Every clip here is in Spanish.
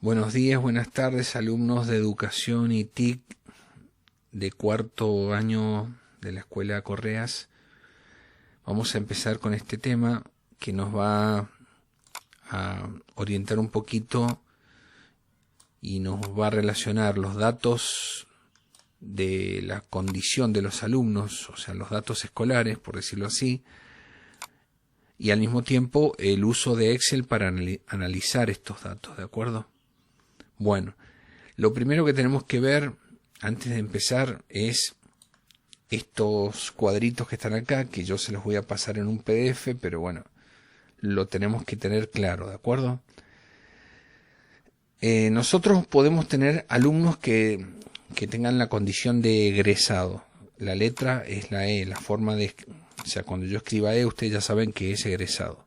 Buenos días, buenas tardes, alumnos de Educación y TIC de cuarto año de la Escuela Correas. Vamos a empezar con este tema que nos va a orientar un poquito y nos va a relacionar los datos de la condición de los alumnos, o sea, los datos escolares, por decirlo así, y al mismo tiempo el uso de Excel para analizar estos datos, ¿de acuerdo? Bueno, lo primero que tenemos que ver antes de empezar es estos cuadritos que están acá, que yo se los voy a pasar en un PDF, pero bueno, lo tenemos que tener claro, ¿de acuerdo? Nosotros podemos tener alumnos que tengan la condición de egresado. La letra es la E, la forma de... O sea, cuando yo escriba E, ustedes ya saben que es egresado.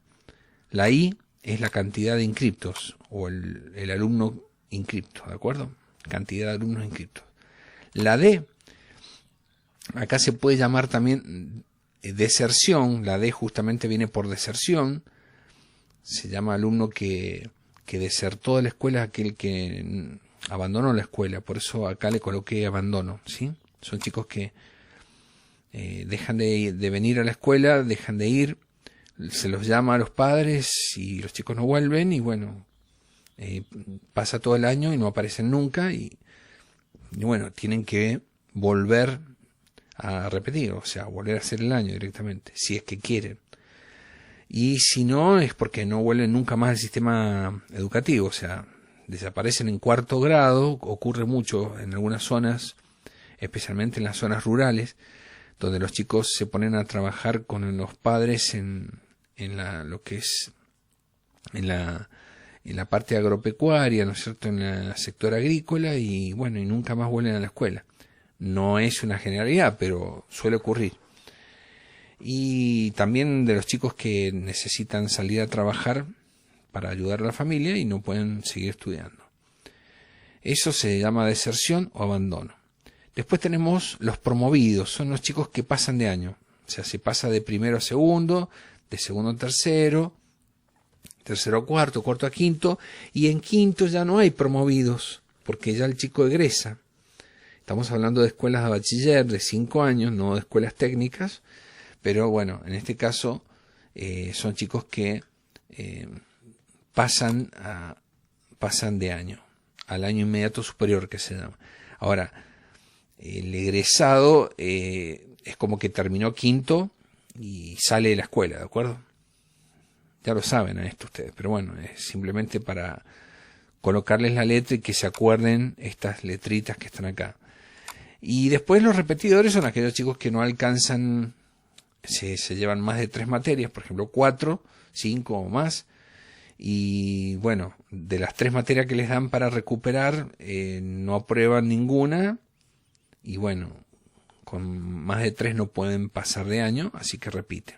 La I es la cantidad de inscriptos, o el alumno inscripto, ¿de acuerdo? Cantidad de alumnos inscriptos. La D, acá se puede llamar también deserción. La D justamente viene por deserción. Se llama alumno que desertó de la escuela, aquel que abandonó la escuela. Por eso acá le coloqué abandono, ¿sí? Son chicos que dejan de venir a la escuela, dejan de ir, se los llama a los padres y los chicos no vuelven y bueno, pasa todo el año y no aparecen nunca y bueno, tienen que volver a repetir, o sea, volver a hacer el año directamente, si es que quieren. Y si no, es porque no vuelven nunca más al sistema educativo, o sea, desaparecen en cuarto grado. Ocurre mucho en algunas zonas, especialmente en las zonas rurales, donde los chicos se ponen a trabajar con los padres en lo que es en la parte agropecuaria, ¿no es cierto?, en el sector agrícola, y bueno, y nunca más vuelven a la escuela. No es una generalidad, pero suele ocurrir. Y también de los chicos que necesitan salir a trabajar para ayudar a la familia y no pueden seguir estudiando. Eso se llama deserción o abandono. Después tenemos los promovidos, son los chicos que pasan de año. O sea, se pasa de primero a segundo, de segundo a tercero, tercero a cuarto, cuarto a quinto, y en quinto ya no hay promovidos, porque ya el chico egresa. Estamos hablando de escuelas de bachiller de 5 años, no de escuelas técnicas, pero bueno, en este caso son chicos que pasan de año, al año inmediato superior que se llama. Ahora, el egresado es como que terminó quinto y sale de la escuela, ¿de acuerdo? Ya lo saben a esto ustedes, pero bueno, es simplemente para colocarles la letra y que se acuerden estas letritas que están acá. Y después los repetidores son aquellos chicos que no alcanzan, se llevan más de 3 materias, por ejemplo 4, 5 o más, y bueno, de las 3 materias que les dan para recuperar, no aprueban ninguna, y bueno, con más de 3 no pueden pasar de año, así que repiten.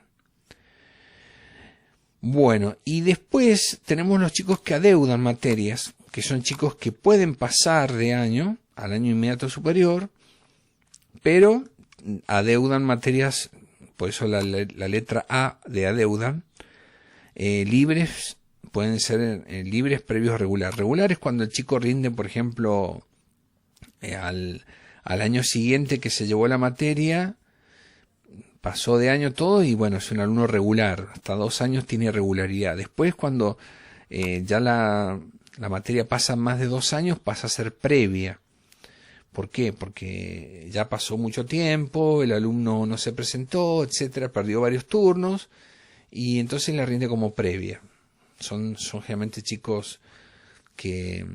Bueno, y después tenemos los chicos que adeudan materias, que son chicos que pueden pasar de año al año inmediato superior, pero adeudan materias, por eso la letra A de adeudan, libres, pueden ser libres previos a regular. Regular es cuando el chico rinde, por ejemplo, al año siguiente que se llevó la materia, pasó de año todo y bueno, es un alumno regular, hasta 2 años tiene regularidad. Después cuando ya la materia pasa más de 2 años, pasa a ser previa. ¿Por qué? Porque ya pasó mucho tiempo, el alumno no se presentó, etcétera, perdió varios turnos y entonces la rinde como previa. Son generalmente chicos que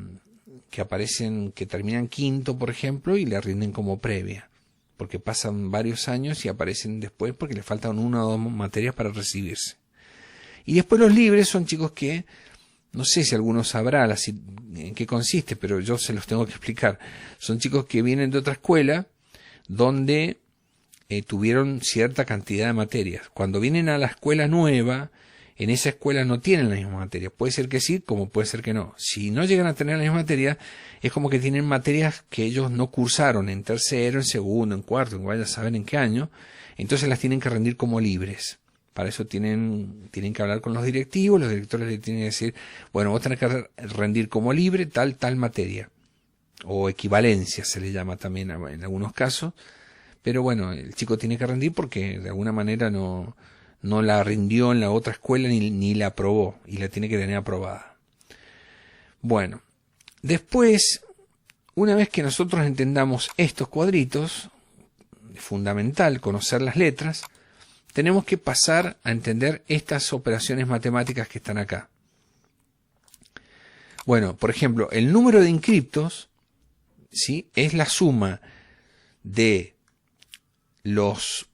aparecen, que terminan quinto, por ejemplo, y le rinden como previa, porque pasan varios años y aparecen después porque le faltan 1 o 2 materias para recibirse. Y después los libres son chicos que, no sé si alguno sabrá en qué consiste, pero yo se los tengo que explicar. Son chicos que vienen de otra escuela donde tuvieron cierta cantidad de materias. Cuando vienen a la escuela nueva, en esa escuela no tienen la misma materia. Puede ser que sí, como puede ser que no. Si no llegan a tener la misma materia, es como que tienen materias que ellos no cursaron en tercero, en segundo, en cuarto, en ya saben en qué año. Entonces las tienen que rendir como libres. Para eso tienen que hablar con los directivos le tienen que decir, bueno, vos tenés que rendir como libre tal materia, o equivalencia se le llama también en algunos casos, pero bueno, el chico tiene que rendir porque de alguna manera no la rindió en la otra escuela ni la aprobó, y la tiene que tener aprobada. Bueno, después, una vez que nosotros entendamos estos cuadritos, es fundamental conocer las letras, tenemos que pasar a entender estas operaciones matemáticas que están acá. Bueno, por ejemplo, el número de inscriptos, ¿sí?, es la suma de los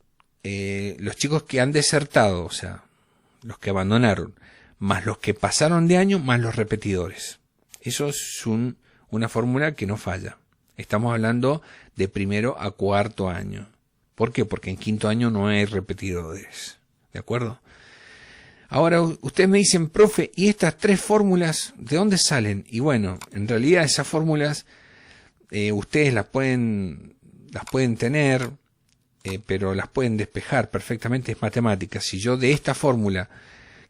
chicos que han desertado, o sea, los que abandonaron, más los que pasaron de año, más los repetidores. Eso es una fórmula que no falla. Estamos hablando de primero a cuarto año. ¿Por qué? Porque en quinto año no hay repetidores. ¿De acuerdo? Ahora, ustedes me dicen, profe, ¿y estas tres fórmulas de dónde salen? Y bueno, en realidad esas fórmulas ustedes las pueden tener, pero las pueden despejar perfectamente, es matemática. Si yo de esta fórmula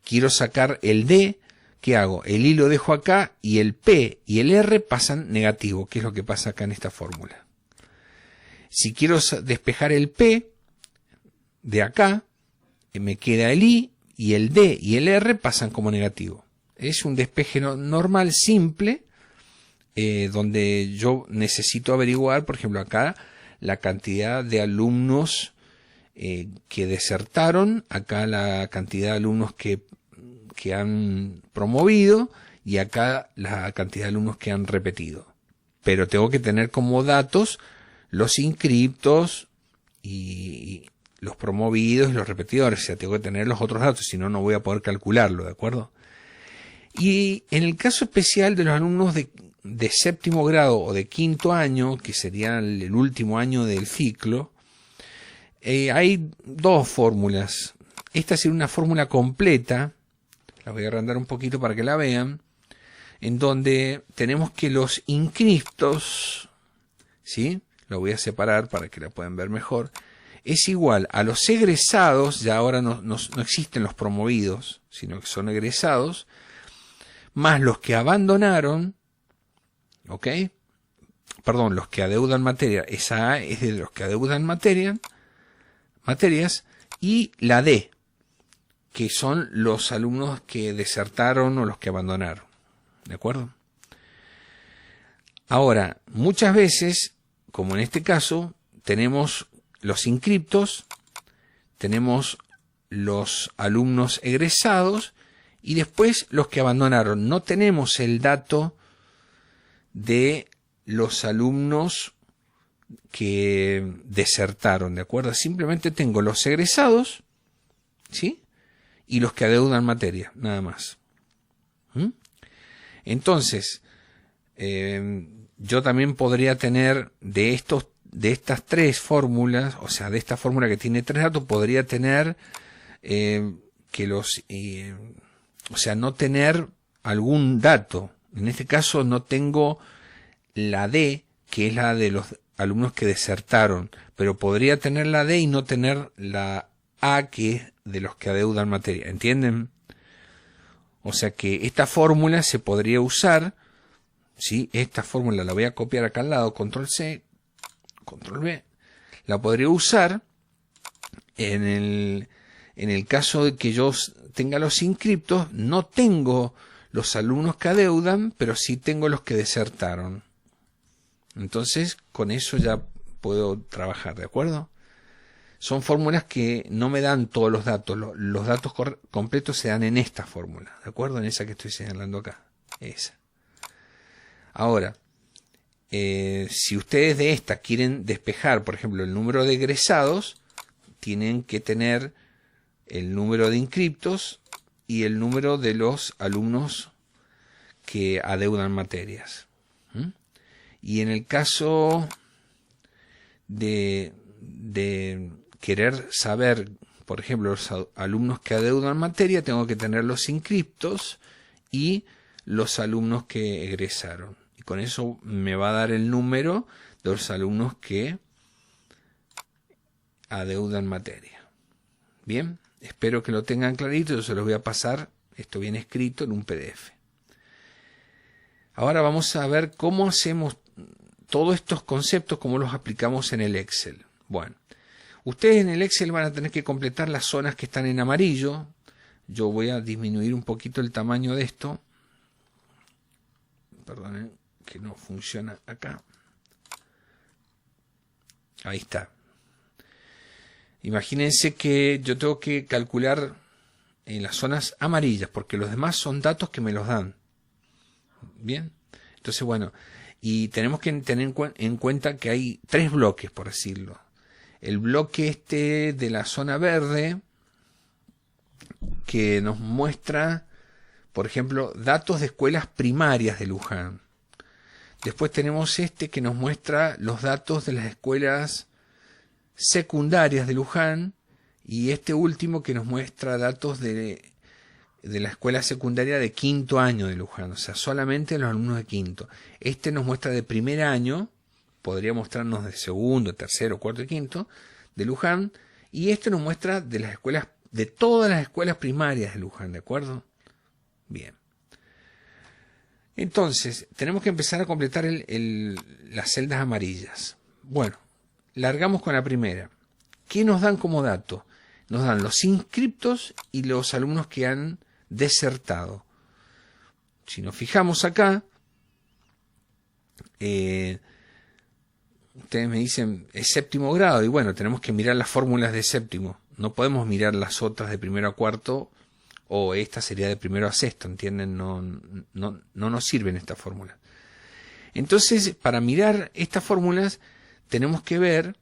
quiero sacar el D, ¿qué hago? El I lo dejo acá y el P y el R pasan negativo, que es lo que pasa acá en esta fórmula. Si quiero despejar el P de acá, me queda el I y el D y el R pasan como negativo. Es un despeje normal, simple, donde yo necesito averiguar, por ejemplo, acá la cantidad de alumnos que desertaron, acá la cantidad de alumnos que han promovido y acá la cantidad de alumnos que han repetido. Pero tengo que tener como datos los inscriptos y los promovidos y los repetidores. O sea, tengo que tener los otros datos, si no, no voy a poder calcularlo, ¿de acuerdo? Y en el caso especial de los alumnos de séptimo grado o de quinto año, que sería el último año del ciclo, hay dos fórmulas. Esta es una fórmula completa, la voy a agrandar un poquito para que la vean, en donde tenemos que los inscriptos, ¿sí?, lo voy a separar para que la puedan ver mejor, es igual a los egresados, ya ahora no existen los promovidos, sino que son egresados, más los que abandonaron, ¿ok? Perdón, los que adeudan materia, esa A es de los que adeudan materias, y la D, que son los alumnos que desertaron o los que abandonaron, ¿de acuerdo? Ahora, muchas veces, como en este caso, tenemos los inscriptos, tenemos los alumnos egresados y después los que abandonaron. No tenemos el dato de los alumnos que desertaron, ¿de acuerdo? Simplemente tengo los egresados, ¿sí?, y los que adeudan materia, nada más. Entonces, yo también podría tener de estas tres fórmulas, o sea, de esta fórmula que tiene tres datos, podría tener o sea, no tener algún dato. En este caso no tengo la D, que es la de los alumnos que desertaron, pero podría tener la D y no tener la A, que es de los que adeudan materia. ¿Entienden? O sea que esta fórmula se podría usar, ¿sí? Esta fórmula la voy a copiar acá al lado, control C, control V, la podría usar en el caso de que yo tenga los inscriptos, no tengo los alumnos que adeudan, pero sí tengo los que desertaron. Entonces, con eso ya puedo trabajar, ¿de acuerdo? Son fórmulas que no me dan todos los datos. Los datos completos se dan en esta fórmula, ¿de acuerdo? En esa que estoy señalando acá. Esa. Ahora, si ustedes de esta quieren despejar, por ejemplo, el número de egresados, tienen que tener el número de inscriptos y el número de los alumnos que adeudan materias. Y en el caso de querer saber, por ejemplo, los alumnos que adeudan materia, tengo que tener los inscriptos y los alumnos que egresaron. Y con eso me va a dar el número de los alumnos que adeudan materia. Bien, Espero que lo tengan clarito, yo se los voy a pasar, esto viene escrito en un PDF. Ahora vamos a ver cómo hacemos todos estos conceptos, cómo los aplicamos en el Excel. Bueno, ustedes en el Excel van a tener que completar las zonas que están en amarillo. Yo voy a disminuir un poquito el tamaño de esto. Perdonen que no funciona acá. Ahí está. Imagínense que yo tengo que calcular en las zonas amarillas, porque los demás son datos que me los dan. Bien, entonces bueno, y tenemos que tener en cuenta que hay 3 bloques, por decirlo. El bloque este de la zona verde, que nos muestra, por ejemplo, datos de escuelas primarias de Luján. Después tenemos este que nos muestra los datos de las escuelas secundarias de Luján, y este último que nos muestra datos de la escuela secundaria de 5º año de Luján, o sea, solamente los alumnos de 5º. Este nos muestra de 1er año, podría mostrarnos de 2º, 3º, 4º y 5º de Luján, y este nos muestra de las escuelas, de todas las escuelas primarias de Luján, ¿de acuerdo? Bien. Entonces, tenemos que empezar a completar las celdas amarillas. Bueno, largamos con la primera. ¿Qué nos dan como dato? Nos dan los inscriptos y los alumnos que han desertado. Si nos fijamos acá, ustedes me dicen es 7º grado, y bueno, tenemos que mirar las fórmulas de 7º. No podemos mirar las otras de 1º a 4º, o esta sería de 1º a 6º, ¿entienden? No nos sirven estas fórmulas. Entonces, para mirar estas fórmulas, tenemos que ver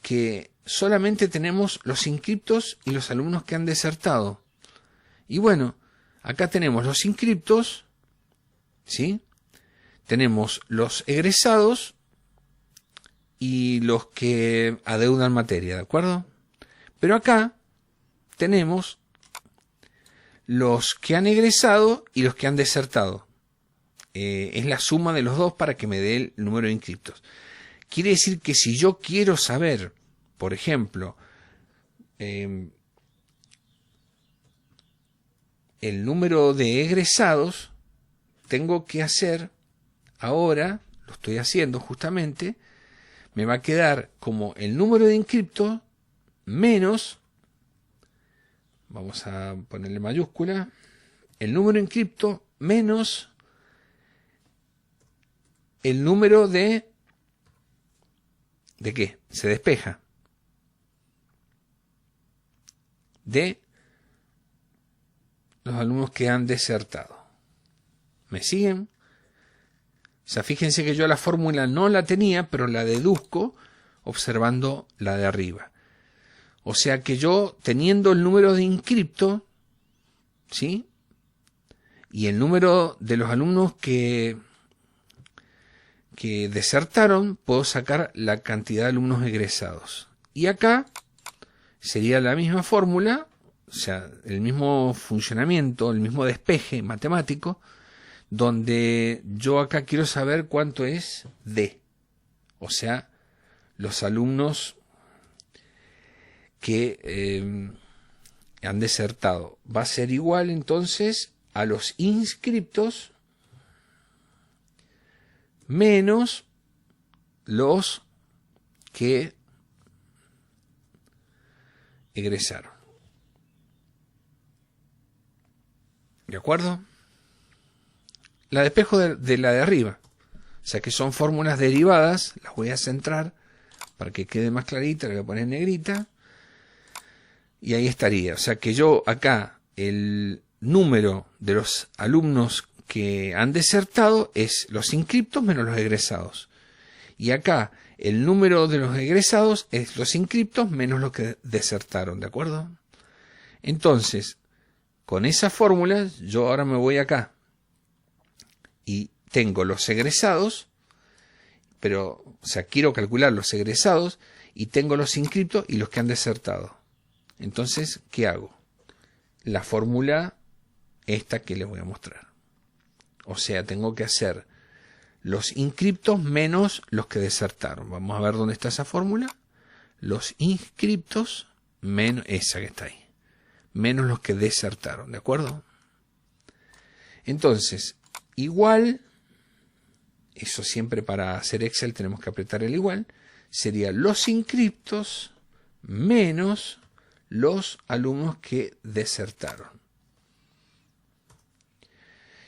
que solamente tenemos los inscriptos y los alumnos que han desertado. Y bueno, acá tenemos los inscriptos, ¿sí? Tenemos los egresados y los que adeudan materia, ¿de acuerdo? Pero acá tenemos los que han egresado y los que han desertado. Es la suma de los dos para que me dé el número de inscriptos. Quiere decir que si yo quiero saber, por ejemplo, el número de egresados, tengo que hacer, ahora, lo estoy haciendo justamente, me va a quedar como el número de inscriptos menos, vamos a ponerle mayúscula, el número de inscriptos menos el número ¿de qué? Se despeja. De los alumnos que han desertado. ¿Me siguen? O sea, fíjense que yo la fórmula no la tenía, pero la deduzco observando la de arriba. O sea que yo, teniendo el número de inscriptos, ¿sí? Y el número de los alumnos que desertaron, puedo sacar la cantidad de alumnos egresados. Y acá sería la misma fórmula, o sea, el mismo funcionamiento, el mismo despeje matemático, donde yo acá quiero saber cuánto es D, o sea, los alumnos que han desertado. Va a ser igual entonces a los inscriptos menos los que egresaron. ¿De acuerdo? La despejo de la de arriba. O sea que son fórmulas derivadas. Las voy a centrar para que quede más clarita. La voy a poner en negrita. Y ahí estaría. O sea que yo acá el número de los alumnos que han desertado es los inscriptos menos los egresados. Y acá el número de los egresados es los inscriptos menos los que desertaron, ¿de acuerdo? Entonces, con esas fórmulas, yo ahora me voy acá y tengo los egresados, pero, o sea, quiero calcular los egresados y tengo los inscriptos y los que han desertado. Entonces, ¿qué hago? La fórmula esta que les voy a mostrar. O sea, tengo que hacer los inscriptos menos los que desertaron. Vamos a ver dónde está esa fórmula. Los inscriptos menos esa que está ahí. menos los que desertaron, ¿de acuerdo? Entonces, igual, eso siempre para hacer Excel tenemos que apretar el igual, sería los inscriptos menos los alumnos que desertaron.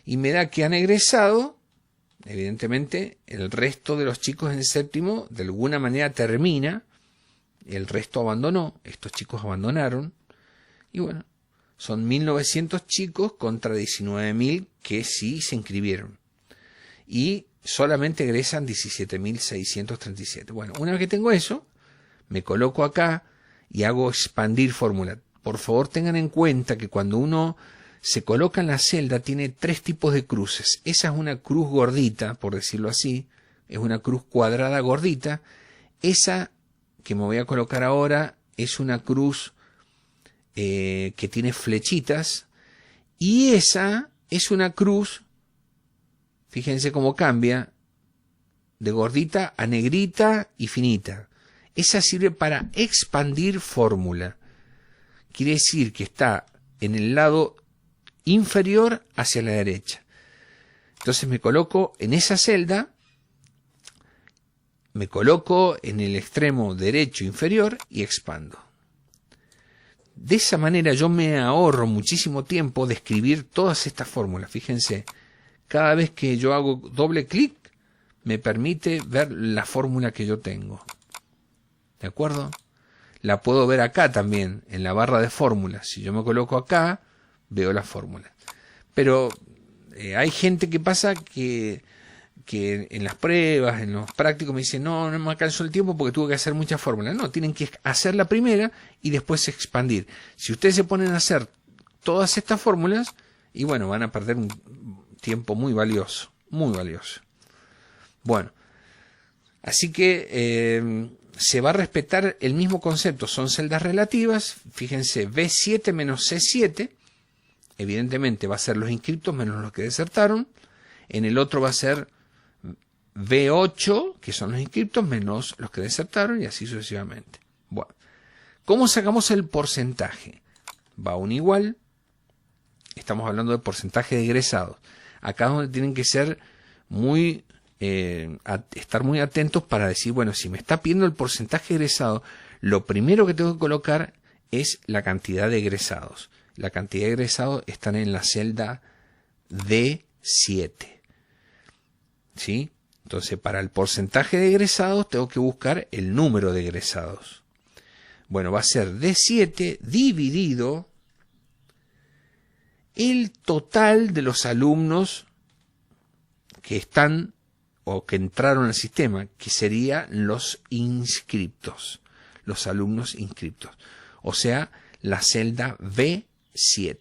Y me da que han egresado, evidentemente, el resto de los chicos en séptimo de alguna manera termina, el resto abandonó, estos chicos abandonaron, y bueno, son 1900 chicos contra 19.000 que sí se inscribieron. Y solamente egresan 17.637. Bueno, una vez que tengo eso, me coloco acá y hago expandir fórmula. Por favor, tengan en cuenta que cuando uno se coloca en la celda tiene tres tipos de cruces. Esa es una cruz gordita, por decirlo así, es una cruz cuadrada gordita. Esa que me voy a colocar ahora es una cruz que tiene flechitas, y esa es una cruz, fíjense cómo cambia, de gordita a negrita y finita. Esa sirve para expandir fórmula. Quiere decir que está en el lado inferior hacia la derecha. Entonces me coloco en esa celda, me coloco en el extremo derecho inferior y expando. De esa manera yo me ahorro muchísimo tiempo de escribir todas estas fórmulas. Fíjense, cada vez que yo hago doble clic, me permite ver la fórmula que yo tengo. ¿De acuerdo? La puedo ver acá también, en la barra de fórmulas. Si yo me coloco acá, veo la fórmula. Pero hay gente que pasa que en las pruebas, en los prácticos, me dicen, no me alcanzó el tiempo porque tuve que hacer muchas fórmulas. No, tienen que hacer la primera y después expandir. Si ustedes se ponen a hacer todas estas fórmulas, y bueno, van a perder un tiempo muy valioso, muy valioso. Bueno, así que se va a respetar el mismo concepto, son celdas relativas. Fíjense, B7 menos C7, evidentemente va a ser los inscriptos menos los que desertaron. En el otro va a ser B8, que son los inscriptos, menos los que desertaron, y así sucesivamente. Bueno, ¿cómo sacamos el porcentaje? Va un igual, estamos hablando de porcentaje de egresados. Acá es donde tienen que ser muy, estar muy atentos para decir, bueno, si me está pidiendo el porcentaje de egresado, lo primero que tengo que colocar es la cantidad de egresados. La cantidad de egresados están en la celda D7. ¿Sí? Entonces, para el porcentaje de egresados tengo que buscar el número de egresados. Bueno, va a ser D7 dividido el total de los alumnos que están o que entraron al sistema, que serían los inscriptos, los alumnos inscriptos. O sea, la celda B7.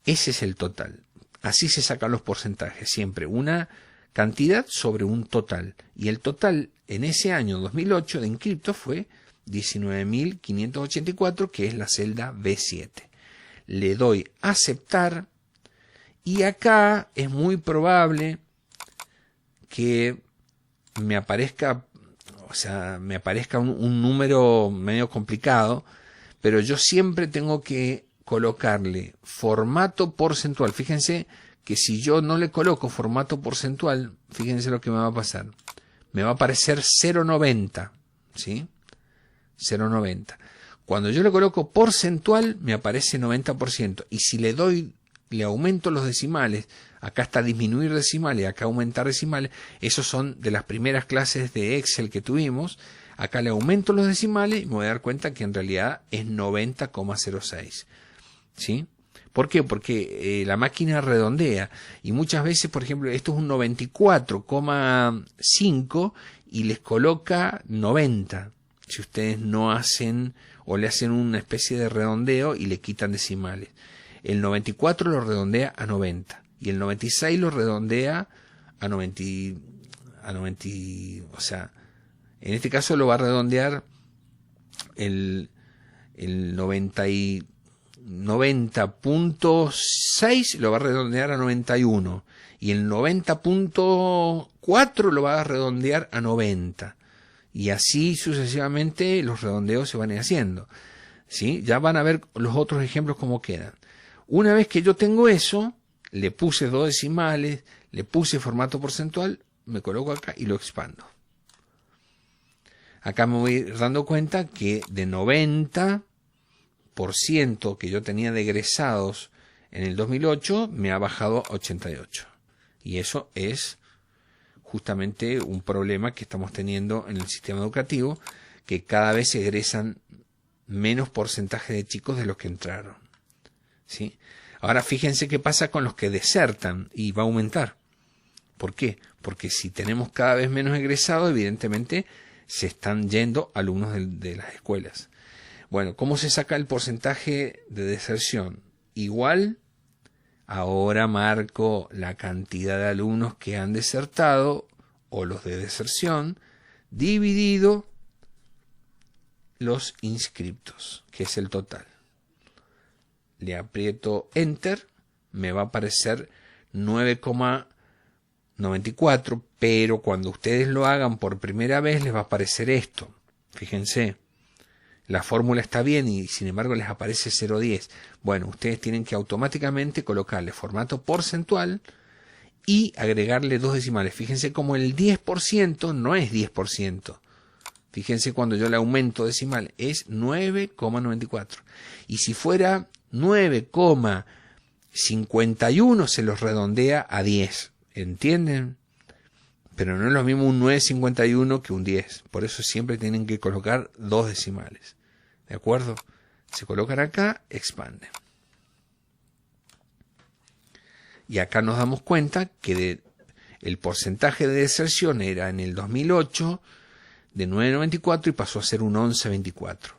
Ese es el total. Así se sacan los porcentajes, siempre una cantidad sobre un total. Y el total en ese año 2008 de inscriptos fue 19.584, que es la celda B7. Le doy a aceptar y acá es muy probable que me aparezca, un número medio complicado, pero yo siempre tengo que colocarle formato porcentual. Fíjense que si yo no le coloco formato porcentual, fíjense lo que me va a pasar. Me va a aparecer 0,90, ¿sí? 0,90. Cuando yo le coloco porcentual, me aparece 90%. Y si le aumento los decimales, acá está disminuir decimales, acá aumentar decimales, esos son de las primeras clases de Excel que tuvimos. Acá le aumento los decimales y me voy a dar cuenta que en realidad es 90,06. ¿Sí? ¿Por qué? Porque la máquina redondea y muchas veces, por ejemplo, esto es un 94,5 y les coloca 90. Si ustedes no hacen o le hacen una especie de redondeo y le quitan decimales. El 94 lo redondea a 90 y el 96 lo redondea a 90, o sea, en este caso lo va a redondear el 90.6 lo va a redondear a 91 y el 90.4 lo va a redondear a 90 y así sucesivamente los redondeos se van haciendo. ¿sí? Ya van a ver los otros ejemplos cómo quedan. Una vez que yo tengo eso, le puse 2 decimales, le puse formato porcentual, me coloco acá y lo expando. Acá me voy dando cuenta que de 90% que yo tenía de egresados en el 2008, me ha bajado a 88%. Y eso es justamente un problema que estamos teniendo en el sistema educativo, que cada vez se egresan menos porcentaje de chicos de los que entraron, ¿sí? Ahora fíjense qué pasa con los que desertan, y va a aumentar. ¿Por qué? Porque si tenemos cada vez menos egresados, evidentemente se están yendo alumnos de las escuelas. Bueno, ¿cómo se saca el porcentaje de deserción? Igual, ahora marco la cantidad de alumnos que han desertado, o los de deserción, dividido los inscriptos, que es el total. Le aprieto Enter, me va a aparecer 9,94, pero cuando ustedes lo hagan por primera vez les va a aparecer esto. Fíjense, la fórmula está bien y sin embargo les aparece 0,10. Bueno, ustedes tienen que automáticamente colocarle formato porcentual y agregarle 2 decimales. Fíjense como el 10% no es 10%. Fíjense cuando yo le aumento decimal, es 9,94. Y si fuera 9,51 se los redondea a 10. ¿Entienden? Pero no es lo mismo un 9,51 que un 10. Por eso siempre tienen que colocar 2 decimales. ¿De acuerdo? Se colocan acá, expanden. Y acá nos damos cuenta que el porcentaje de deserción era en el 2008 de 9,94 y pasó a ser un 11,24.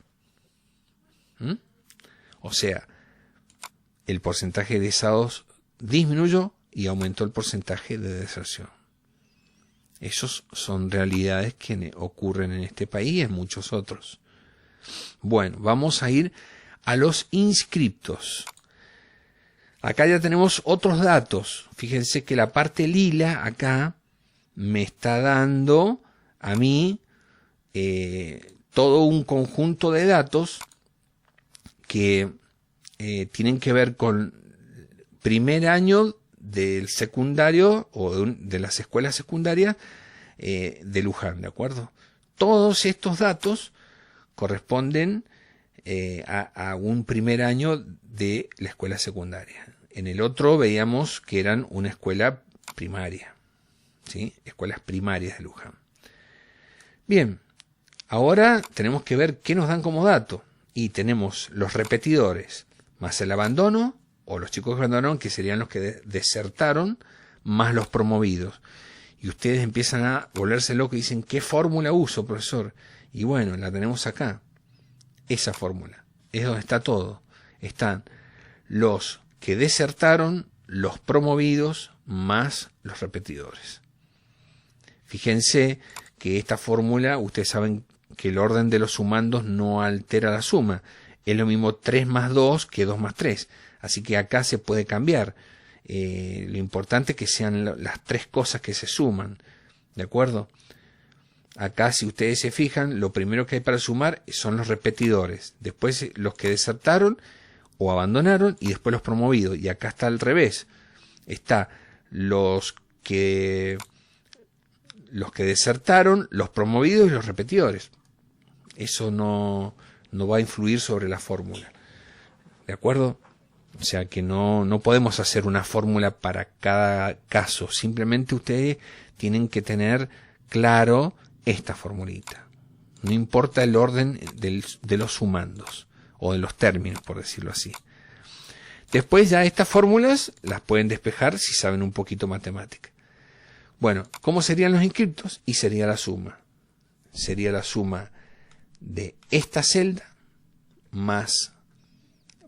O sea, el porcentaje de egresados disminuyó y aumentó el porcentaje de deserción. Esas son realidades que ocurren en este país y en muchos otros. Bueno, vamos a ir a los inscriptos. Acá ya tenemos otros datos. Fíjense que la parte lila acá me está dando a mí todo un conjunto de datos que tienen que ver con primer año del secundario o de las escuelas secundarias de Luján, ¿de acuerdo? Todos estos datos corresponden a un primer año de la escuela secundaria. En el otro veíamos que eran una escuela primaria, ¿sí? Escuelas primarias de Luján. Bien, ahora tenemos que ver qué nos dan como dato. Y tenemos los repetidores, más el abandono, o los chicos que abandonaron, que serían los que desertaron, más los promovidos. Y ustedes empiezan a volverse locos y dicen, ¿qué fórmula uso, profesor? Y bueno, la tenemos acá. Esa fórmula es donde está todo. Están los que desertaron, los promovidos, más los repetidores. Fíjense que esta fórmula, ustedes saben que el orden de los sumandos no altera la suma. Es lo mismo 3 más 2 que 2 más 3. Así que acá se puede cambiar. Lo importante es que sean las 3 cosas que se suman. ¿De acuerdo? Acá, si ustedes se fijan, lo primero que hay para sumar son los repetidores. Después los que desertaron o abandonaron y después los promovidos. Y acá está al revés. Está los que desertaron, los promovidos y los repetidores. Eso no va a influir sobre la fórmula. ¿De acuerdo? O sea que no podemos hacer una fórmula para cada caso. Simplemente ustedes tienen que tener claro esta formulita. No importa el orden de los sumandos o de los términos, por decirlo así. Después ya estas fórmulas las pueden despejar si saben un poquito matemática. Bueno, ¿cómo serían los inscriptos? Y sería la suma. Sería la suma de esta celda más,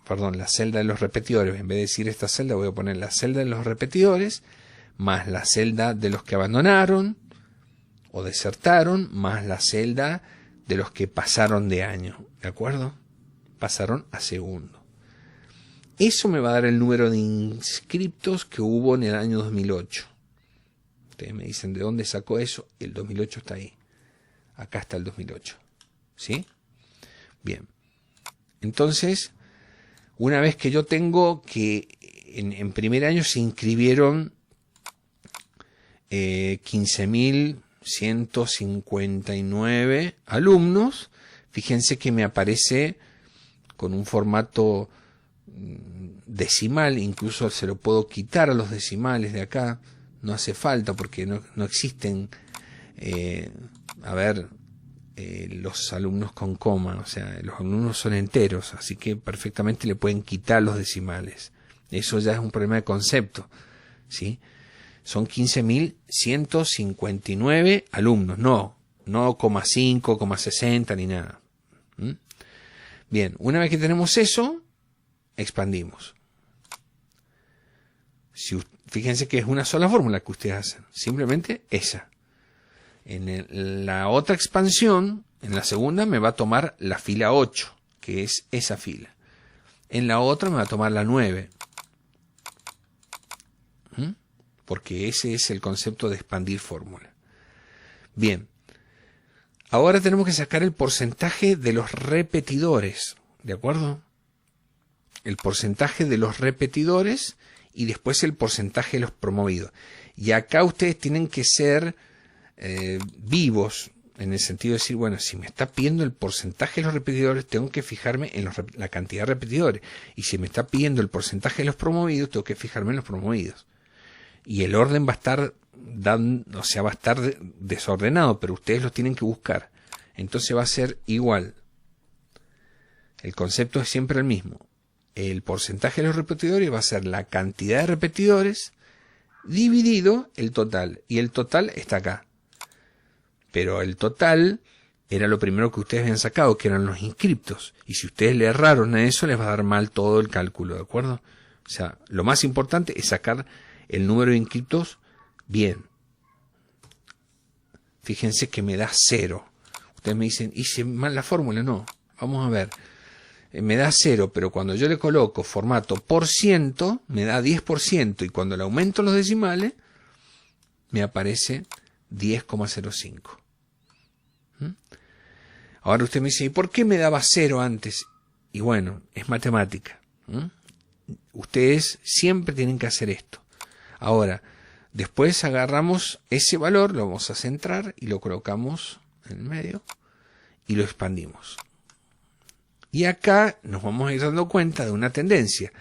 la celda de los repetidores. En vez de decir esta celda, voy a poner la celda de los repetidores más la celda de los que abandonaron o desertaron más la celda de los que pasaron de año. ¿De acuerdo? Pasaron a segundo. Eso me va a dar el número de inscriptos que hubo en el año 2008. Ustedes me dicen de dónde sacó eso. El 2008 está ahí. Acá está el 2008. ¿Sí? Bien. Entonces, una vez que yo tengo que en primer año se inscribieron 15.159 alumnos, fíjense que me aparece con un formato decimal, incluso se lo puedo quitar a los decimales de acá, no hace falta porque no existen, los alumnos con coma, o sea, los alumnos son enteros, así que perfectamente le pueden quitar los decimales. Eso ya es un problema de concepto, ¿sí? Son 15.159 alumnos, no 0,5, 0,60 ni nada. Bien, una vez que tenemos eso, expandimos. Fíjense que es una sola fórmula que ustedes hacen, simplemente esa. En la otra expansión, en la segunda, me va a tomar la fila 8, que es esa fila. En la otra me va a tomar la 9. Porque ese es el concepto de expandir fórmula. Bien, ahora tenemos que sacar el porcentaje de los repetidores, ¿de acuerdo? El porcentaje de los repetidores y después el porcentaje de los promovidos. Y acá ustedes tienen que ser vivos, en el sentido de decir, bueno, si me está pidiendo el porcentaje de los repetidores, tengo que fijarme en la cantidad de repetidores. Y si me está pidiendo el porcentaje de los promovidos, tengo que fijarme en los promovidos. Y el orden va a estar va a estar desordenado, pero ustedes los tienen que buscar. Entonces va a ser igual. El concepto es siempre el mismo. El porcentaje de los repetidores va a ser la cantidad de repetidores dividido el total. Y el total está acá. Pero el total era lo primero que ustedes habían sacado, que eran los inscriptos. Y si ustedes le erraron a eso, les va a dar mal todo el cálculo, ¿de acuerdo? O sea, lo más importante es sacar el número de inscriptos bien. Fíjense que me da 0. Ustedes me dicen, hice mal la fórmula. No, vamos a ver. Me da 0, pero cuando yo le coloco formato por ciento, me da 10%. Y cuando le aumento los decimales, me aparece 10,05. Ahora usted me dice, ¿y por qué me daba 0 antes? Y bueno, es matemática. Ustedes siempre tienen que hacer esto. Ahora, después agarramos ese valor, lo vamos a centrar y lo colocamos en el medio y lo expandimos. Y acá nos vamos a ir dando cuenta de una tendencia,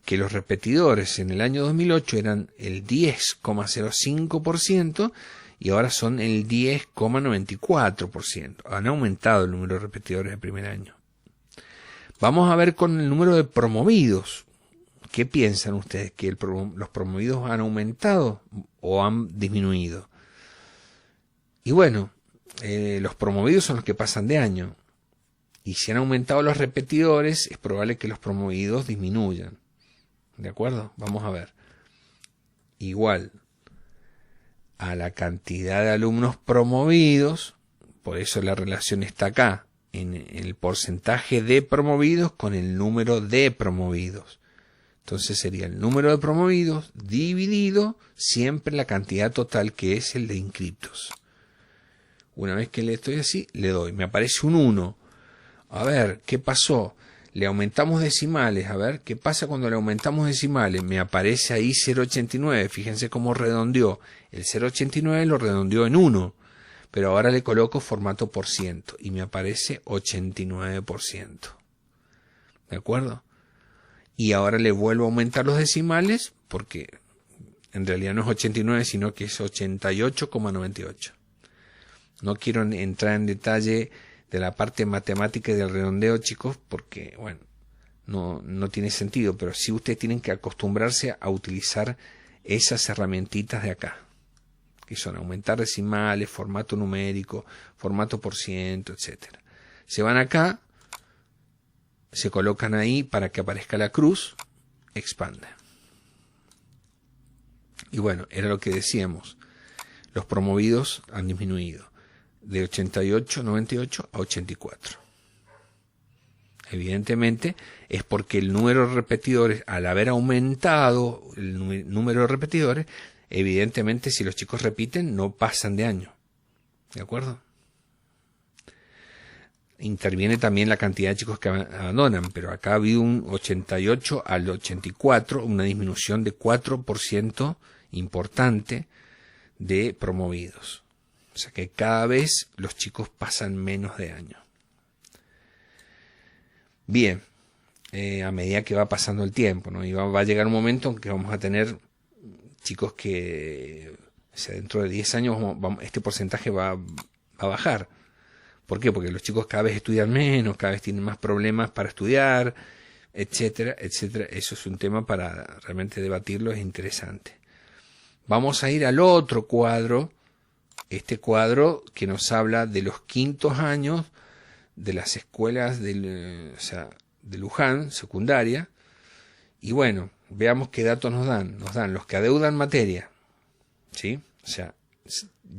que los repetidores en el año 2008 eran el 10,05% y ahora son el 10,94%. Han aumentado el número de repetidores de primer año. Vamos a ver con el número de promovidos. ¿Qué piensan ustedes? ¿Que los promovidos han aumentado o han disminuido? Y bueno, los promovidos son los que pasan de año. Y si han aumentado los repetidores, es probable que los promovidos disminuyan. ¿De acuerdo? Vamos a ver. Igual a la cantidad de alumnos promovidos, por eso la relación está acá, en el porcentaje de promovidos con el número de promovidos. Entonces sería el número de promovidos dividido siempre la cantidad total, que es el de inscriptos. Una vez que le estoy así, le doy. Me aparece un 1. A ver, ¿qué pasó? Le aumentamos decimales. A ver, ¿qué pasa cuando le aumentamos decimales? Me aparece ahí 0,89. Fíjense cómo redondeó. El 0,89 lo redondeó en 1. Pero ahora le coloco formato por ciento. Y me aparece 89%. ¿De acuerdo? Y ahora le vuelvo a aumentar los decimales, porque en realidad no es 89, sino que es 88,98. No quiero entrar en detalle de la parte matemática y del redondeo, chicos, porque, bueno, no tiene sentido, pero sí ustedes tienen que acostumbrarse a utilizar esas herramientitas de acá, que son aumentar decimales, formato numérico, formato por ciento, etc. Se van acá, se colocan ahí para que aparezca la cruz, expande. Y bueno, era lo que decíamos, los promovidos han disminuido de 88, 98 a 84. Evidentemente es porque el número de repetidores, al haber aumentado el número de repetidores, evidentemente si los chicos repiten no pasan de año. ¿De acuerdo? interviene también la cantidad de chicos que abandonan, pero acá ha habido un 88 al 84, una disminución de 4% importante de promovidos. O sea que cada vez los chicos pasan menos de año. Bien, a medida que va pasando el tiempo, ¿no? Y va a llegar un momento en que vamos a tener chicos que, o sea, dentro de 10 años este porcentaje va a bajar. ¿Por qué? Porque los chicos cada vez estudian menos, cada vez tienen más problemas para estudiar, etcétera, etcétera. Eso es un tema para realmente debatirlo, es interesante. Vamos a ir al otro cuadro, este cuadro que nos habla de los quintos años de las escuelas de Luján, secundaria, y bueno, veamos qué datos nos dan. Nos dan los que adeudan materia, ¿sí? O sea,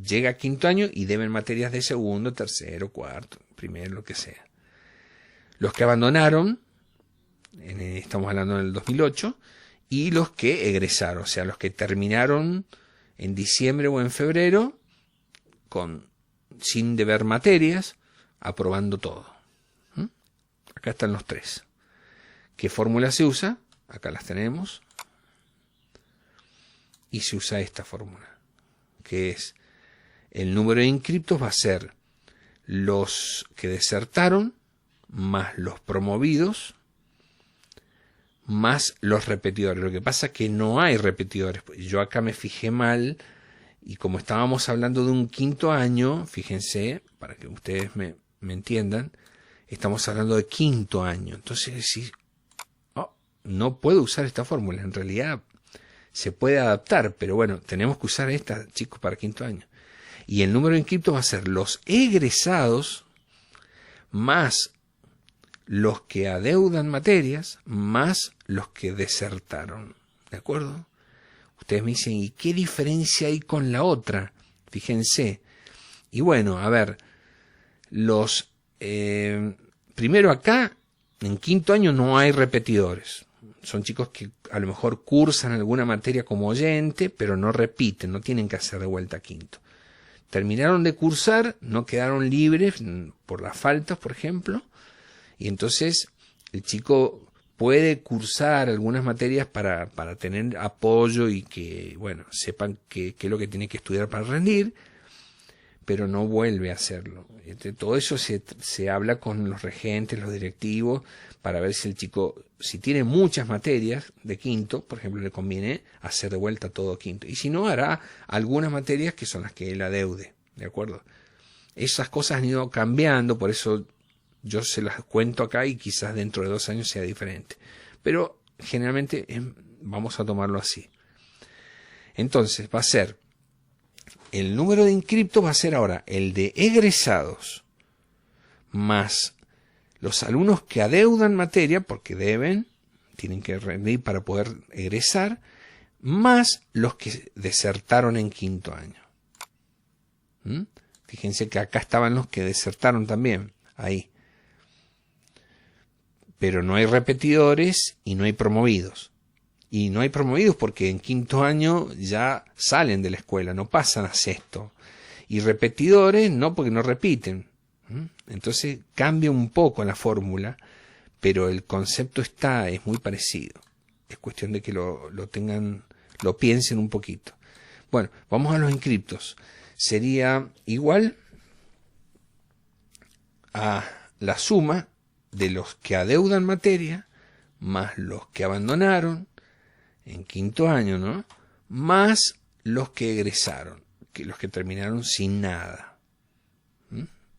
llega a quinto año y deben materias de segundo, tercero, cuarto, primero, lo que sea. Los que abandonaron, estamos hablando del 2008, y los que egresaron, o sea, los que terminaron en diciembre o en febrero sin deber materias, aprobando todo. Acá están los tres. ¿Qué fórmula se usa? Acá las tenemos. Y se usa esta fórmula, que es el número de inscriptos va a ser los que desertaron más los promovidos más los repetidores. Lo que pasa es que no hay repetidores. Yo acá me fijé mal y como estábamos hablando de un quinto año, fíjense, para que ustedes me entiendan, estamos hablando de quinto año. Entonces, si no puedo usar esta fórmula, en realidad se puede adaptar, pero bueno, tenemos que usar esta, chicos, para quinto año. Y el número de inscriptos va a ser los egresados más los que adeudan materias más los que desertaron. ¿De acuerdo? Ustedes me dicen, ¿y qué diferencia hay con la otra? Fíjense. Y bueno, a ver, primero acá, en quinto año no hay repetidores. Son chicos que a lo mejor cursan alguna materia como oyente, pero no repiten, no tienen que hacer de vuelta a quinto. Terminaron de cursar, no quedaron libres por las faltas, por ejemplo, y entonces el chico puede cursar algunas materias para tener apoyo y que, bueno, sepan qué es lo que tiene que estudiar para rendir, pero no vuelve a hacerlo. Todo eso se habla con los regentes, los directivos, para ver si el chico, si tiene muchas materias de quinto, por ejemplo, le conviene hacer de vuelta todo quinto. Y si no, hará algunas materias que son las que él adeude, ¿de acuerdo? Esas cosas han ido cambiando, por eso yo se las cuento acá y quizás dentro de 2 años sea diferente. Pero generalmente vamos a tomarlo así. Entonces va a ser, el número de inscriptos va a ser ahora el de egresados más los alumnos que adeudan materia, porque tienen que rendir para poder egresar, más los que desertaron en quinto año. Fíjense que acá estaban los que desertaron también, ahí. Pero no hay repetidores y no hay promovidos. Y no hay promovidos porque en quinto año ya salen de la escuela, no pasan a sexto. Y repetidores no, porque no repiten. Entonces cambia un poco la fórmula, pero el concepto es muy parecido. Es cuestión de que lo piensen un poquito. Bueno, vamos a los inscriptos. Sería igual a la suma de los que adeudan materia más los que abandonaron en quinto año, ¿no? Más los que egresaron, los que terminaron sin nada.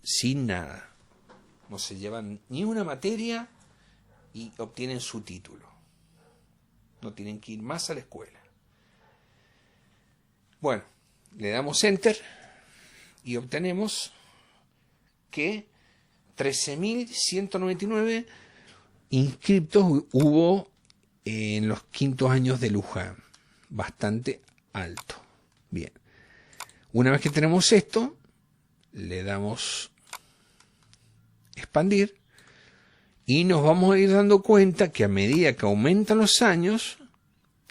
Sin nada. No se llevan ni una materia y obtienen su título. No tienen que ir más a la escuela. Bueno, le damos Enter y obtenemos que 13.199 inscriptos hubo en los quintos años de Luján. Bastante alto. Bien. Una vez que tenemos esto, le damos expandir y nos vamos a ir dando cuenta que a medida que aumentan los años,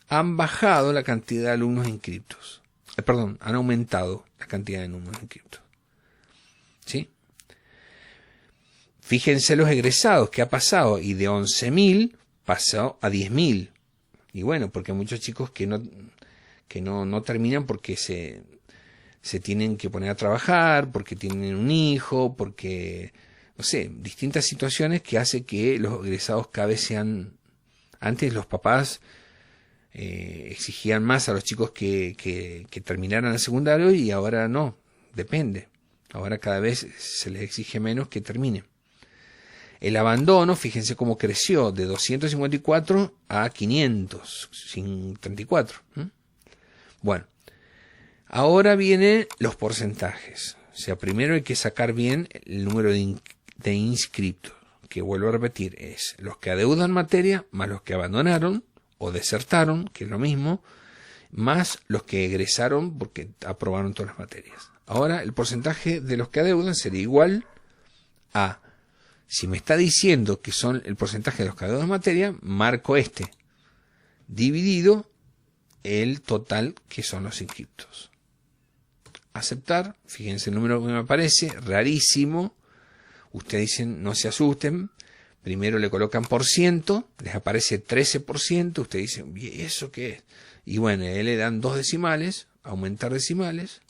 han bajado la cantidad de alumnos inscriptos. Han aumentado la cantidad de alumnos inscriptos. ¿Sí? Fíjense los egresados, ¿qué ha pasado? Y de 11.000 pasó a 10.000. Y bueno, porque hay muchos chicos que no terminan porque se tienen que poner a trabajar, porque tienen un hijo, porque, no sé, distintas situaciones que hace que los egresados cada vez sean... Antes los papás exigían más a los chicos que terminaran el secundario y ahora no, depende. Ahora cada vez se les exige menos que terminen. El abandono, fíjense cómo creció de 254 a 534. Bueno, ahora vienen los porcentajes. O sea, primero hay que sacar bien el número de inscriptos, que vuelvo a repetir, es los que adeudan materia más los que abandonaron o desertaron, que es lo mismo, más los que egresaron porque aprobaron todas las materias. Ahora el porcentaje de los que adeudan sería igual a, si me está diciendo que son el porcentaje de los que adeudan materia, marco este, dividido el total que son los inscriptos. Aceptar, fíjense el número que me aparece, rarísimo. Ustedes dicen, no se asusten, primero le colocan por ciento, les aparece 13%, ustedes dicen, ¿y eso qué es? Y bueno, le dan 2 decimales, aumentar decimales.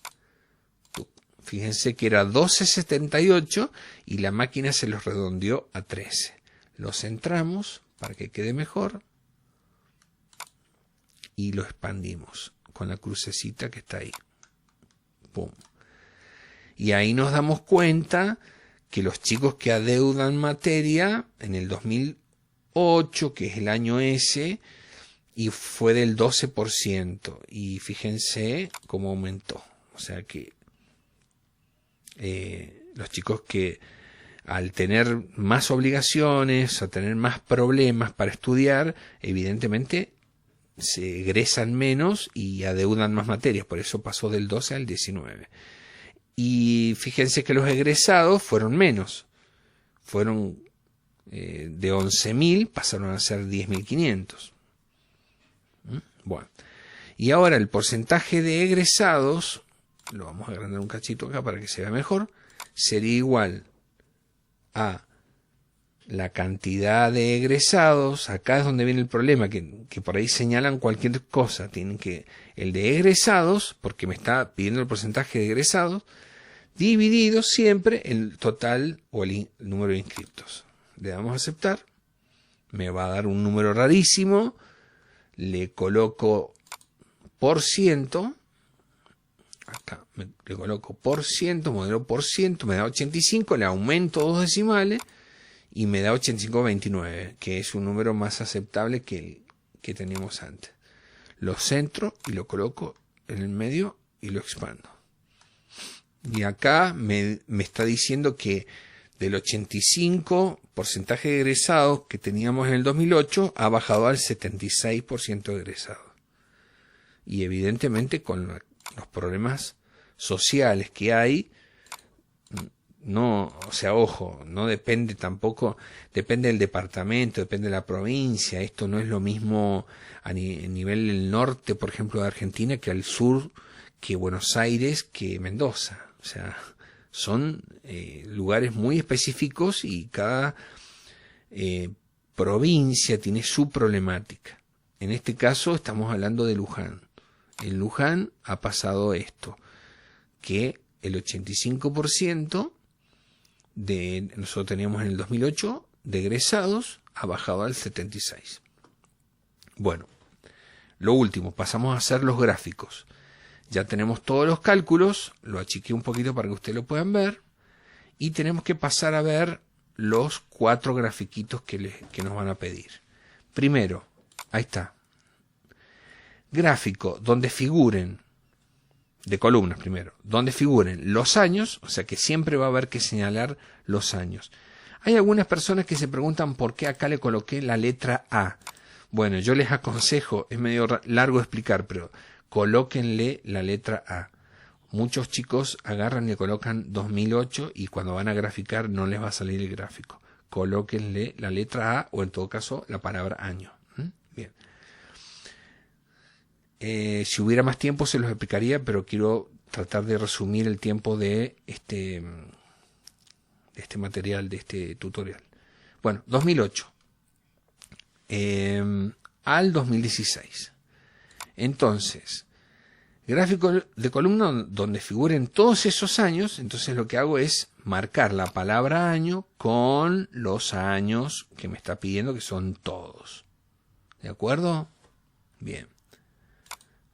Fíjense que era 12,78 y la máquina se los redondeó a 13. Los centramos para que quede mejor y lo expandimos con la crucecita que está ahí. ¡Pum! Y ahí nos damos cuenta que los chicos que adeudan materia en el 2008, que es el año ese, y fue del 12%. Y fíjense cómo aumentó. O sea que los chicos que al tener más obligaciones, a tener más problemas para estudiar, evidentemente se egresan menos y adeudan más materias. Por eso pasó del 12 al 19. Y fíjense que los egresados fueron menos. Fueron de 11.000, pasaron a ser 10.500. Bueno. Y ahora el porcentaje de egresados, lo vamos a agrandar un cachito acá para que se vea mejor, sería igual a la cantidad de egresados. Acá es donde viene el problema, que por ahí señalan cualquier cosa. Tienen que, el de egresados, porque me está pidiendo el porcentaje de egresados, dividido siempre el total o el número de inscriptos. Le damos a aceptar, me va a dar un número rarísimo, le coloco por ciento, acá le coloco por ciento, modelo por ciento, me da 85, le aumento 2 decimales y me da 85,29, que es un número más aceptable que el que teníamos antes. Lo centro y lo coloco en el medio y lo expando. Y acá me está diciendo que del 85% de egresados que teníamos en el 2008 ha bajado al 76% de egresados. Y evidentemente con los problemas sociales que hay, no, o sea, ojo, no depende tampoco, depende del departamento, depende de la provincia. Esto no es lo mismo a nivel del norte, por ejemplo, de Argentina, que al sur, que Buenos Aires, que Mendoza. O sea, son lugares muy específicos y cada provincia tiene su problemática. En este caso estamos hablando de Luján. En Luján ha pasado esto, que el 85% de nosotros teníamos en el 2008 de egresados ha bajado al 76%. Bueno, lo último, pasamos a hacer los gráficos. Ya tenemos todos los cálculos, lo achiqué un poquito para que ustedes lo puedan ver, y tenemos que pasar a ver los 4 grafiquitos que nos van a pedir. Primero, ahí está, gráfico donde figuren, de columnas primero, donde figuren los años, o sea que siempre va a haber que señalar los años. Hay algunas personas que se preguntan por qué acá le coloqué la letra A. Bueno, yo les aconsejo, es medio largo explicar, pero colóquenle la letra A. Muchos chicos agarran y le colocan 2008 y cuando van a graficar no les va a salir el gráfico. Colóquenle la letra A o en todo caso la palabra año. Bien. Si hubiera más tiempo se los explicaría, pero quiero tratar de resumir el tiempo de este material, de este tutorial. Bueno, 2008 al 2016. Entonces, gráfico de columna donde figuren todos esos años. Entonces lo que hago es marcar la palabra año con los años que me está pidiendo, que son todos. ¿De acuerdo? Bien.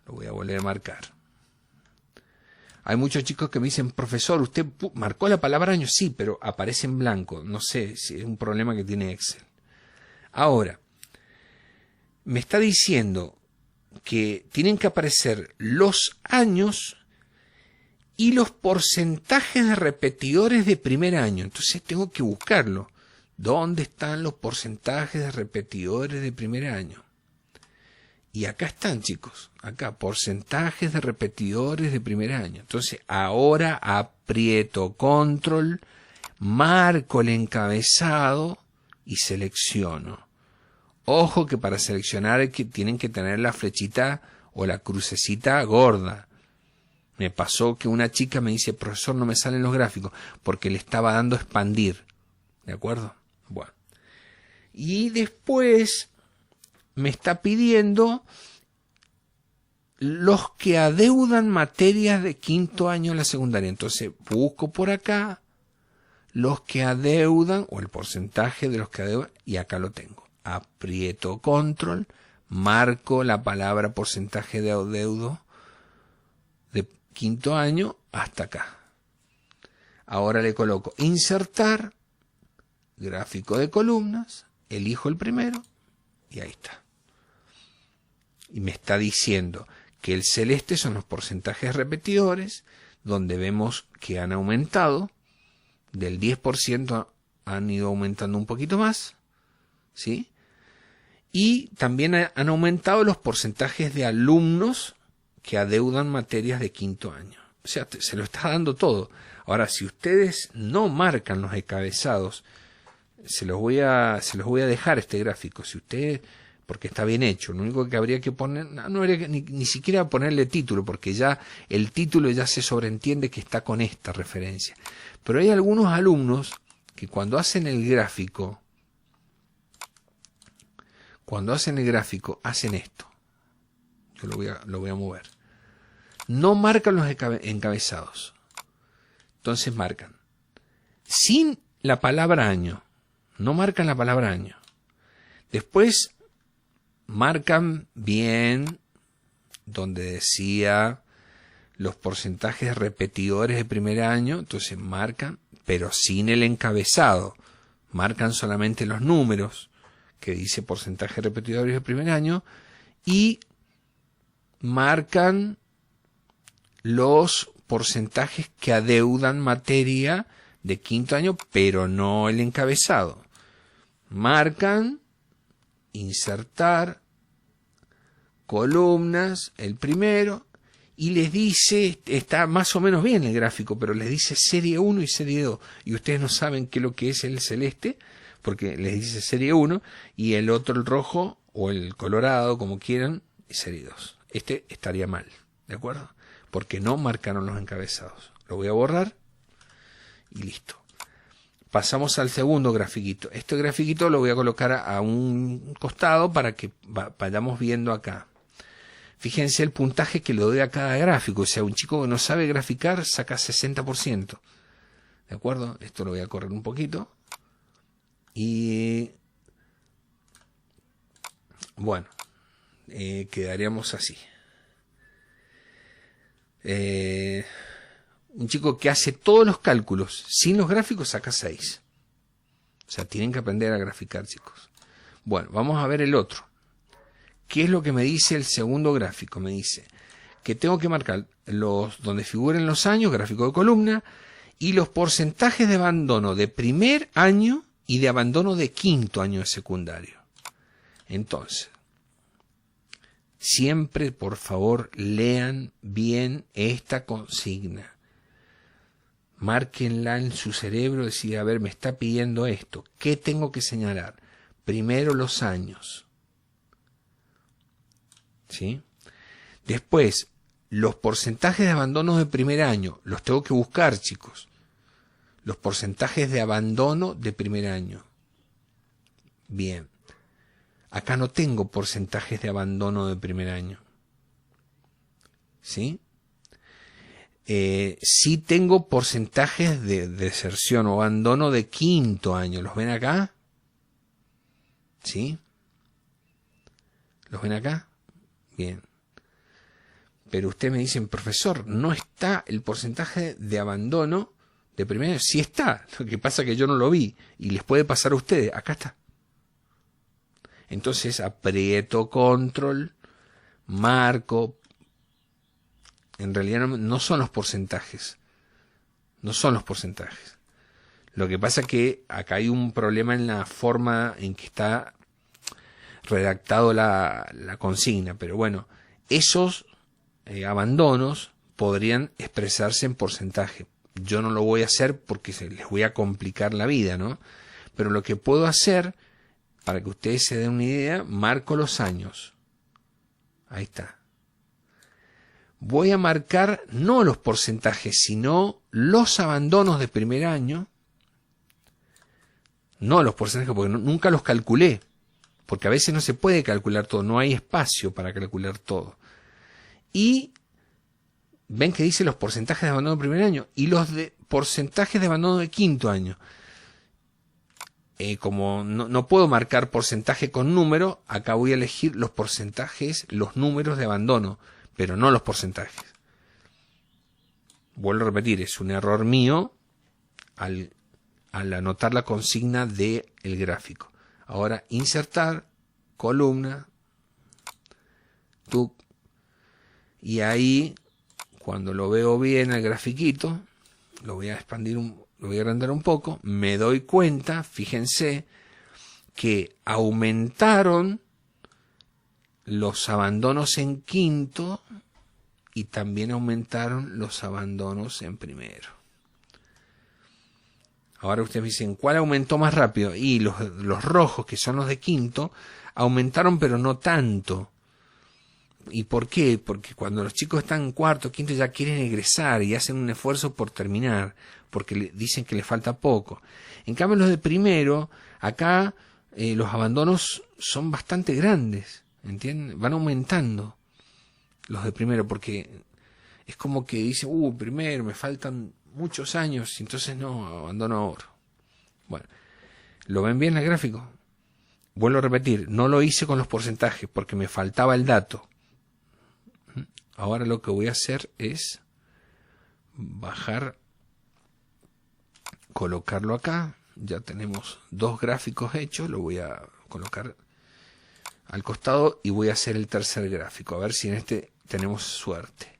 Lo voy a volver a marcar. Hay muchos chicos que me dicen, profesor, ¿usted marcó la palabra año? Sí, pero aparece en blanco. No sé si es un problema que tiene Excel. Ahora, me está diciendo que tienen que aparecer los años y los porcentajes de repetidores de primer año. Entonces tengo que buscarlo. ¿Dónde están los porcentajes de repetidores de primer año? Y acá están, chicos. Acá, porcentajes de repetidores de primer año. Entonces, ahora aprieto control, marco el encabezado y selecciono. Ojo que para seleccionar tienen que tener la flechita o la crucecita gorda. Me pasó que una chica me dice, profesor, no me salen los gráficos, porque le estaba dando expandir. ¿De acuerdo? Bueno. Y después me está pidiendo los que adeudan materias de quinto año en la secundaria. Entonces busco por acá los que adeudan, o el porcentaje de los que adeudan, y acá lo tengo. Aprieto control, marco la palabra porcentaje de adeudo de quinto año hasta acá. Ahora le coloco insertar, gráfico de columnas, elijo el primero y ahí está. Y me está diciendo que el celeste son los porcentajes repetidores, donde vemos que han aumentado, del 10% han ido aumentando un poquito más, ¿sí? Y también han aumentado los porcentajes de alumnos que adeudan materias de quinto año. O sea, se lo está dando todo. Ahora, si ustedes no marcan los encabezados, se los voy a dejar este gráfico. Si ustedes, porque está bien hecho, lo único que habría que poner, no habría que ni siquiera ponerle título, porque ya el título ya se sobreentiende que está con esta referencia. Pero hay algunos alumnos que cuando hacen el gráfico, hacen esto. Yo lo voy a mover. No marcan los encabezados. Entonces marcan sin la palabra año. No marcan la palabra año. Después marcan bien donde decía los porcentajes repetidores de primer año. Entonces marcan, pero sin el encabezado. Marcan solamente los números que dice porcentaje repetidores de primer año y marcan los porcentajes que adeudan materia de quinto año, pero no el encabezado. Marcan, insertar, columnas, el primero, y les dice, está más o menos bien el gráfico, pero les dice serie 1 y serie 2, y ustedes no saben qué es lo que es el celeste, porque les dice serie 1, y el otro, el rojo, o el colorado, como quieran, serie 2. Este estaría mal, ¿de acuerdo? Porque no marcaron los encabezados. Lo voy a borrar y listo. Pasamos al segundo grafiquito. Este grafiquito lo voy a colocar a un costado para que vayamos viendo acá. Fíjense el puntaje que le doy a cada gráfico. O sea, un chico que no sabe graficar saca 60%. ¿De acuerdo? Esto lo voy a correr un poquito. Y bueno, quedaríamos así. Un chico que hace todos los cálculos sin los gráficos saca 6. O sea, tienen que aprender a graficar, chicos. Bueno, vamos a ver el otro. ¿Qué es lo que me dice el segundo gráfico? Me dice que tengo que marcar donde figuren los años, gráfico de columna, y los porcentajes de abandono de primer año y de abandono de quinto año de secundario. Entonces, siempre, por favor, lean bien esta consigna. Márquenla en su cerebro, decir, a ver, me está pidiendo esto. ¿Qué tengo que señalar? Primero los años. ¿Sí? Después, los porcentajes de abandonos de primer año. Los tengo que buscar, chicos. los porcentajes de abandono de primer año. Bien, acá no tengo porcentajes de abandono de primer año. ¿Sí? Sí tengo porcentajes de deserción o abandono de quinto año. ¿Los ven acá? ¿Sí? ¿Los ven acá? Bien. Pero ustedes me dicen, profesor, no está el porcentaje de abandono de primer año. Sí está. Lo que pasa es que yo no lo vi. Y les puede pasar a ustedes. Acá está. Entonces aprieto control, marco. En realidad no son los porcentajes. No son los porcentajes. Lo que pasa es que acá hay un problema en la forma en que está redactado la consigna. Pero bueno, esos abandonos podrían expresarse en porcentaje. Yo no lo voy a hacer porque les voy a complicar la vida, ¿no? Pero lo que puedo hacer, para que ustedes se den una idea, marco los años. Ahí está. Voy a marcar no los porcentajes, sino los abandonos de primer año. No los porcentajes, porque nunca los calculé. Porque a veces no se puede calcular todo, no hay espacio para calcular todo. Y ven que dice los porcentajes de abandono de primer año y los porcentajes de abandono de quinto año. Como no puedo marcar porcentaje con número, acá voy a elegir los porcentajes, los números de abandono, pero no los porcentajes. Vuelvo a repetir, es un error mío al anotar la consigna del gráfico. Ahora, insertar, columna, tuc, y ahí, cuando lo veo bien el grafiquito, lo voy a expandir, lo voy a agrandar un poco, me doy cuenta, fíjense, que aumentaron los abandonos en quinto y también aumentaron los abandonos en primero. Ahora ustedes me dicen, ¿cuál aumentó más rápido? Y los rojos, que son los de quinto, aumentaron pero no tanto. ¿Y por qué? Porque cuando los chicos están en cuarto, quinto, ya quieren egresar y hacen un esfuerzo por terminar, porque dicen que les falta poco. En cambio los de primero, acá los abandonos son bastante grandes, ¿entienden? Van aumentando los de primero, porque es como que dicen, primero, me faltan muchos años, y entonces no, abandono ahora. Bueno, ¿lo ven bien el gráfico? Vuelvo a repetir, no lo hice con los porcentajes, porque me faltaba el dato. Ahora lo que voy a hacer es bajar, colocarlo acá. Ya tenemos dos gráficos hechos, lo voy a colocar al costado y voy a hacer el tercer gráfico, a ver si en este tenemos suerte.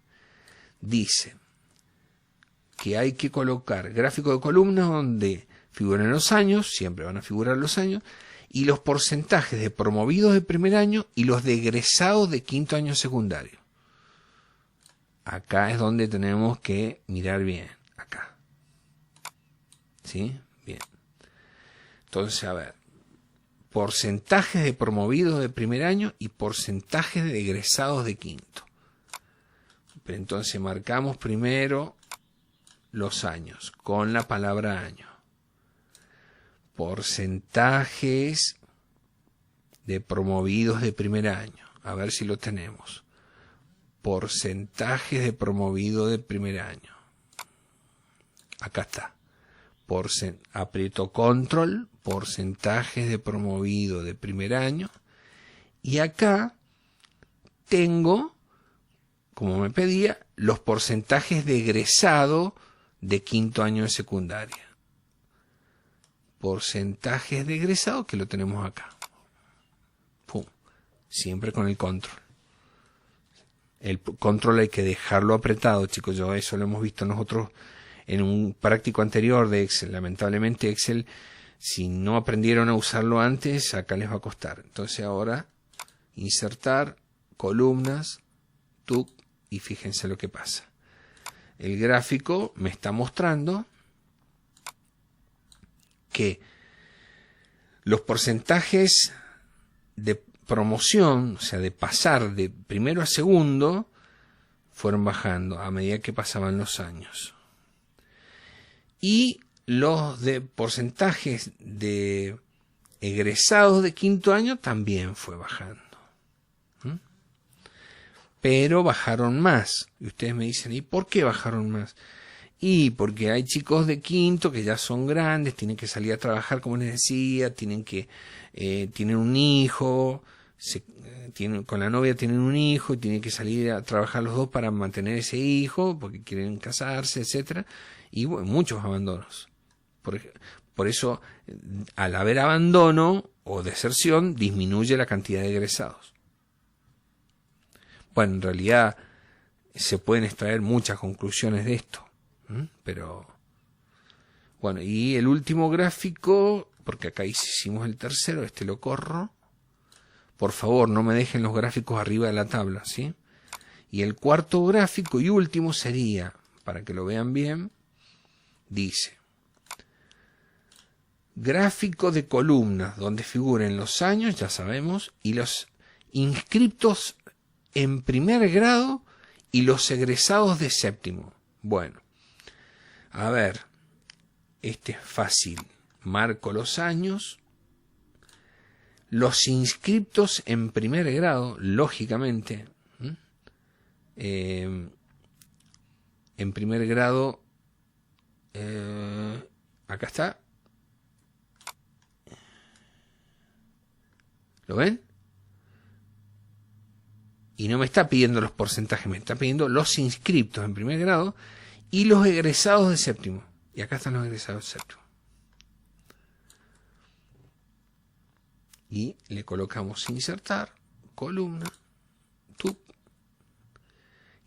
Dice que hay que colocar gráfico de columnas donde figuren los años, siempre van a figurar los años, y los porcentajes de promovidos de primer año y los de egresados de quinto año secundario. Acá es donde tenemos que mirar bien, acá. ¿Sí? Bien. Entonces, a ver, porcentajes de promovidos de primer año y porcentajes de egresados de quinto. Pero entonces marcamos primero los años con la palabra año. Porcentajes de promovidos de primer año. A ver si lo tenemos. Porcentajes de promovido de primer año. Acá está. Aprieto control, porcentajes de promovido de primer año. Y acá tengo, como me pedía, los porcentajes de egresado de quinto año de secundaria. Porcentajes de egresado que lo tenemos acá. Pum. Siempre con el control. El control hay que dejarlo apretado, chicos. Eso lo hemos visto nosotros en un práctico anterior de Excel. Lamentablemente Excel, si no aprendieron a usarlo antes, acá les va a costar. Entonces ahora, insertar, columnas, tuc, y fíjense lo que pasa. El gráfico me está mostrando que los porcentajes de promoción, o sea, de pasar de primero a segundo, fueron bajando a medida que pasaban los años. Y los de porcentajes de egresados de quinto año también fue bajando. Pero bajaron más. Y ustedes me dicen, ¿y por qué bajaron más? Y porque hay chicos de quinto que ya son grandes, tienen que salir a trabajar, como les decía, tienen un hijo, con la novia tienen un hijo y tienen que salir a trabajar los dos para mantener ese hijo, porque quieren casarse, etcétera. Y bueno, muchos abandonos. Por eso, al haber abandono o deserción, disminuye la cantidad de egresados. Bueno, en realidad se pueden extraer muchas conclusiones de esto, pero bueno, y el último gráfico, porque acá hicimos el tercero, este lo corro. Por favor, no me dejen los gráficos arriba de la tabla, ¿sí? Y el cuarto gráfico y último sería, para que lo vean bien, dice: gráfico de columnas donde figuren los años, ya sabemos, y los inscriptos en primer grado y los egresados de séptimo. Bueno, a ver, este es fácil. Marco los años. Los inscriptos en primer grado, lógicamente, en primer grado, acá está. ¿Lo ven? Y no me está pidiendo los porcentajes, me está pidiendo los inscriptos en primer grado y los egresados de séptimo. Y acá están los egresados de séptimo. Y le colocamos insertar, columna, tuk.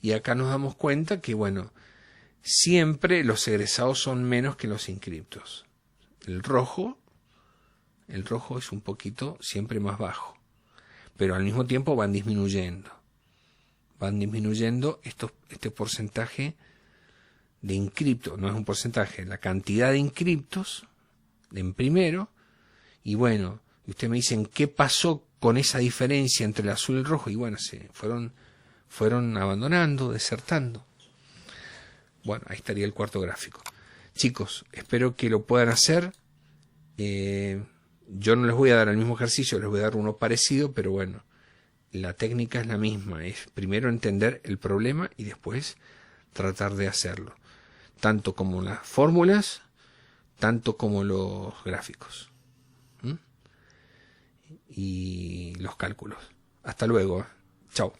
Y acá nos damos cuenta que, bueno, siempre los egresados son menos que los inscriptos. El rojo es un poquito siempre más bajo, pero al mismo tiempo van disminuyendo este porcentaje de inscriptos, no es un porcentaje, la cantidad de inscriptos en primero. Y bueno, ustedes me dicen, ¿qué pasó con esa diferencia entre el azul y el rojo? Y bueno, se fueron abandonando, desertando. Bueno, ahí estaría el cuarto gráfico. Chicos, espero que lo puedan hacer. Yo no les voy a dar el mismo ejercicio, les voy a dar uno parecido, pero bueno, la técnica es la misma. Es primero entender el problema y después tratar de hacerlo. Tanto como las fórmulas, tanto como los gráficos. Y los cálculos. Hasta luego. Chao.